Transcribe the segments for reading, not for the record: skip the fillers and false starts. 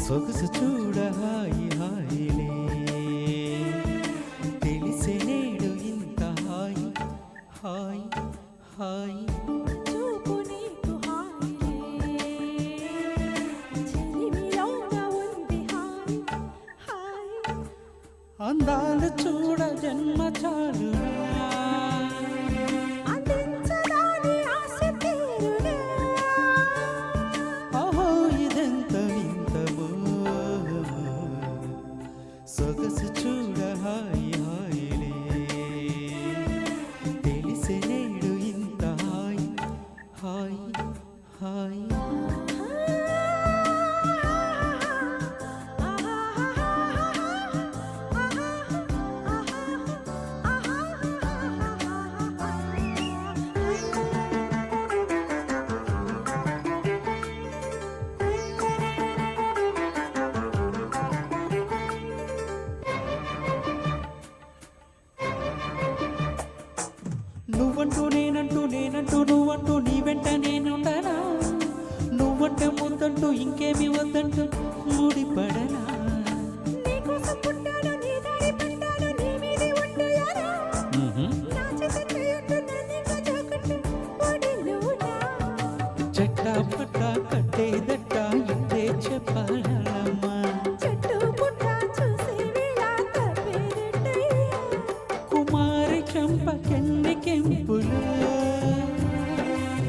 సొగసు చూడ హాయి హాయిలే తెలిసే నేడు ఇంత హాయి హాయి హాయి చూపు నీకు హాయిలే చెలిమిలోన ఉంది హాయి హాయి అందాలు చూడ జన్మ చాలునా అందించదాని ఆశ తీరునా అహో ఇదెంత వింతమో సొగసు చూడ హాయి హాయిలే తెలిసే నేడు ఇంత హాయి హాయి హాయి నువ్వంటూ నేనంటూ నేనంటూ నువ్వంటూ నీ వెంట నేనుండనా నువ్వంటే ముద్దంటూ ఇంకేమి వద్దంటూ ముడిపడనా నీకోసం పుట్టాను నీ దారి పట్టాను నీ మీదే ఉంటుయారా నా చేత చేయొద్దు నన్నింకా జాకుంటూ ఒడిలోనా చెట్టా పట్టా కట్టేదట్ట ఇంతే చెప్పాలమ్మా చెట్టు పుట్ట చూసే వేళ తప్పేదట్టయ్యా కుమారి చెంపకెన్ని కెంపులు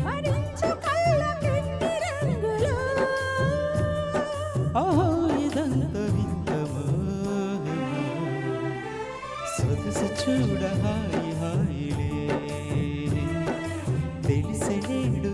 భరించు కళ్ళకెన్ని రంగులు ఆహో ఇదంత వింతమో సొగసు చూడ హాయి హాయిలే తెలిసే నేడు